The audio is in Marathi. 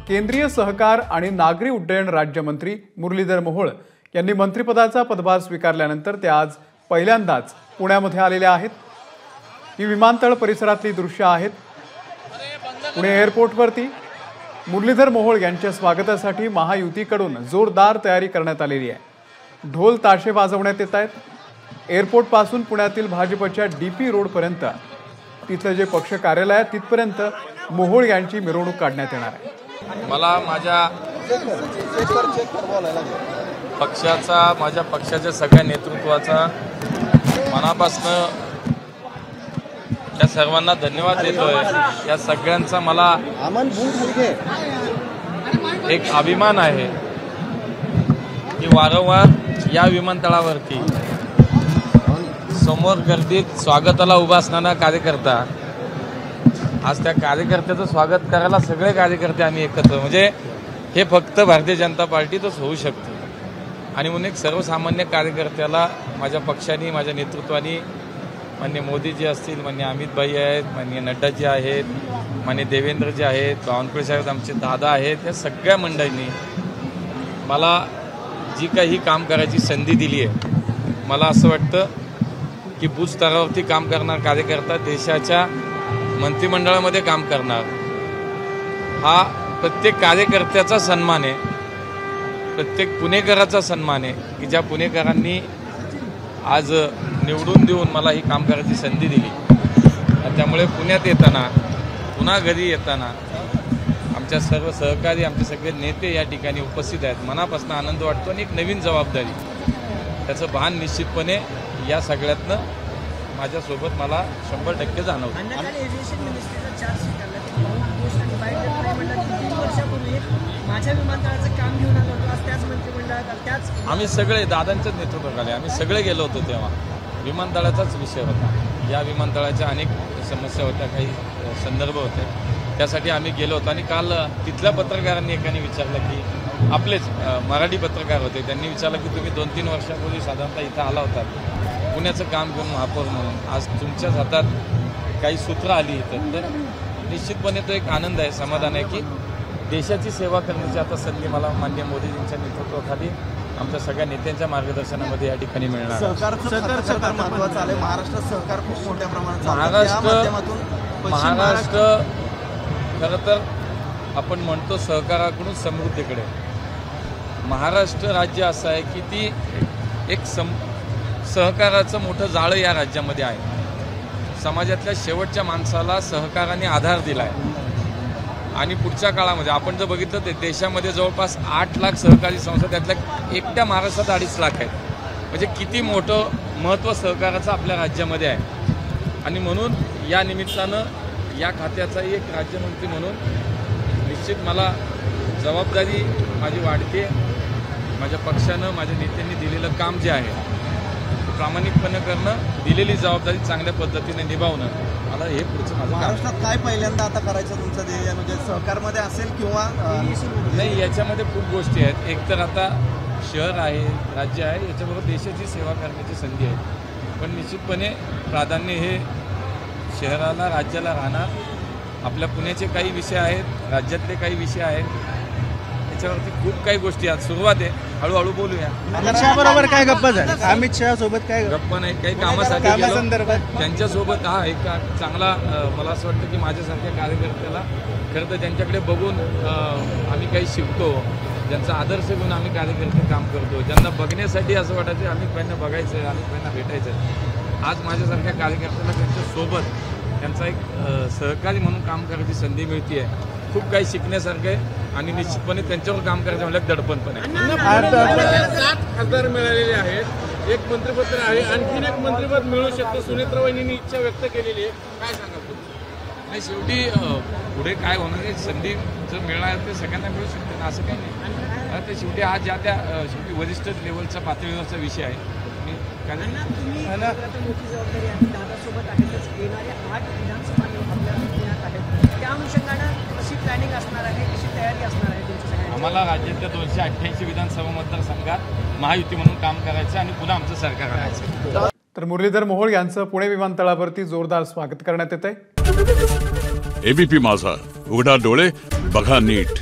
केंद्रीय सहकार आणि नागरी उड्डयन राज्यमंत्री मुरलीधर मोहोळ यांनी मंत्रिपदाचा पदभार स्वीकारल्यानंतर ते आज पहिल्यांदाच पुण्यामध्ये आलेले आहेत। ही विमानतळ परिसरातली दृश्य आहेत। पुणे एअरपोर्टवरती मुरलीधर मोहोळ यांच्या स्वागतासाठी महायुतीकडून जोरदार तयारी करण्यात आलेली आहे। ढोल ताशे वाजवण्यात येत आहेत। एअरपोर्ट पासून पुण्यातील भाजपच्या डीपी रोड पर्यंत तिथले जे पक्ष कार्यालय आहे तिथपर्यंत मोहोळ यांची मिरवणूक काढण्यात येणार आहे। मला माझ्या पक्षाच्या सगळ्या नेतृत्वाचा मनापासून या सर्वांना धन्यवाद देतोय। या सगळ्यांचा मला एक अभिमान आहे की वारंवार या विमानतळावरती समोर गर्दीत स्वागताला उभा असणारा कार्यकर्ता आज त्या कार्यकर्त्याचं स्वागत करायला सगळे कार्यकर्ते आम्ही एकत्र, म्हणजे हे फक्त भारतीय जनता पार्टीतच होऊ शकते। आणि म्हणून एक सर्वसामान्य कार्यकर्त्याला माझ्या पक्षाने, माझ्या नेतृत्वाने, माननीय मोदीजी असतील, माननीय अमितभाई आहेत, माननीय नड्डाजी आहेत, माननीय देवेंद्रजी आहेत, बावनकुळे साहेब आमचे दादा आहेत, या सगळ्या मंडळींनी मला जी काही काम करायची संधी दिली आहे। मला असं वाटतं की बूथ स्तरावरती काम करणारा कार्यकर्ता देशाच्या मंत्रिमंडळामध्ये काम करणार हा प्रत्येक कार्यकर्त्याचा सन्मान आहे, प्रत्येक पुणेकराचा सन्मान आहे की ज्या पुणेकरांनी आज निवडून देऊन मला ही काम करायची संधी दिली। त्यामुळे पुण्यात येताना, पुन्हा घरी येताना आमच्या सर्व सहकारी, आमचे सगळे नेते या ठिकाणी उपस्थित आहेत। मनापासून आनंद वाटतो आणि एक नवीन जबाबदारी, त्याचं भान निश्चितपणे या सगळ्यातनं माझ्यासोबत मला 100% जाणवतं। आम्ही सगळे दादांच्याच नेतृत्वाखाली आम्ही सगळे गेलो होतो, तेव्हा विमानतळाचाच विषय होता। या विमानतळाच्या अनेक समस्या होत्या, काही संदर्भ होते, त्यासाठी आम्ही गेलो होतो। आणि काल तिथल्या पत्रकारांनी एकाने विचारलं की आपलेच मराठी पत्रकार होते, त्यांनी विचारलं की तुम्ही 2-3 वर्षापूर्वी साधारणतः इथं आला होता पुण्याचं काम घेऊन महापौर म्हणून, आज तुमच्याच हातात काही सूत्र आली इथं, तर निश्चितपणे तो एक आनंद आहे, समाधान आहे की देशाची सेवा करण्याची आता संधी मला माननीय मोदीजींच्या नेतृत्वाखाली आमच्या सगळ्या नेत्यांच्या मार्गदर्शनामध्ये या ठिकाणी मिळणार। महत्त्वाचं आहे। महाराष्ट्रात सहकार खूप मोठ्या प्रमाणात महाराष्ट्र खरं तर आपण म्हणतो सहकाराकडून समृद्धीकडे, महाराष्ट्र राज्य असं आहे की ती एक सहकाराचं मोठं जाळं या राज्यामध्ये आहे। समाजातल्या शेवटच्या माणसाला सहकाराने आधार दिला आहे। आणि पुढच्या काळामध्ये आपण जर बघितलं तर देशामध्ये जवळपास 8 लाख सहकारी संस्था, त्यातल्या एकट्या महाराष्ट्रात 2.5 लाख आहेत, म्हणजे किती मोठं महत्त्व सहकाराचं आपल्या राज्यामध्ये आहे। आणि म्हणून या निमित्तानं या खात्याचाही एक राज्यमंत्री म्हणून निश्चित मला जबाबदारी माझी वाढते। माझ्या पक्षानं, माझ्या नेत्यांनी दिलेलं काम जे आहे प्रामाणिकपणे करणं, दिलेली जबाबदारी चांगल्या पद्धतीने निभावणं, मला हे पुढचं माझं महाराष्ट्रात काय पहिल्यांदा आता करायचं तुमचं ध्येय, म्हणजे सहकारमध्ये असेल किंवा नाही, याच्यामध्ये खूप गोष्टी आहेत। एक तर आता शहर आहे, राज्य आहे, याच्याबरोबर देशाची सेवा करण्याची संधी आहे, पण निश्चितपणे प्राधान्य हे शहराला, राज्याला राहणार। आपल्या पुण्याचे काही विषय आहेत, राज्यातले काही विषय आहेत, त्याच्यावरती खूप काही गोष्टी आहेत। सुरुवात आहे, हळूहळू बोलूया। अमित शहा बरोबर काय गप्पा झाल्या? अमित शहा सोबत काय गप्पा नाही, काही कामासाठी गेलो त्यांच्यासोबत। हा एक चांगला, मला असं वाटतं की माझ्यासारख्या कार्यकर्त्याला खरं तर त्यांच्याकडे बघून आम्ही काही शिकतो, ज्यांचा आदर्श घेऊन आम्ही कार्यकर्ते काम करतो, ज्यांना बघण्यासाठी असं वाटायचं अमित भाईंना बघायचं आहे, अमित भाईंना भेटायचं। आज माझ्यासारख्या कार्यकर्त्याला त्यांच्यासोबत त्यांचा एक सहकारी म्हणून काम करायची संधी मिळते आहे। खूप काही शिकण्यासारखं आहे आणि निश्चितपणे त्यांच्यावर काम करायचं म्हणजे दडपण पण आहे। 7 खासदार मिळालेले आहेत, एक मंत्रिपद आहे, आणखीन एक मंत्रिपद मिळू शकतं, सुनेत्रा वहिनींनी इच्छा व्यक्त केलेली आहे, काय सांगाल तुम्ही? नाही, शेवटी पुढे काय होणार आहे, संधी जर मिळणार ते सगळ्यांना मिळू शकते ना, असं काही नाही। ते शेवटी हा ज्या त्या शेवटी वरिष्ठ लेवलच्या पातळीवरचा विषय आहे। आम्हाला राज्यातल्या 288 विधानसभा मतदारसंघात महायुती म्हणून काम करायचं आणि पुन्हा आमचं सरकार आणायचं। तर मुरलीधर मोहोळ यांचं पुणे विमानतळावरती जोरदार स्वागत करण्यात येत आहे। एबीपी माझा, उघडा डोळे बघा नीट।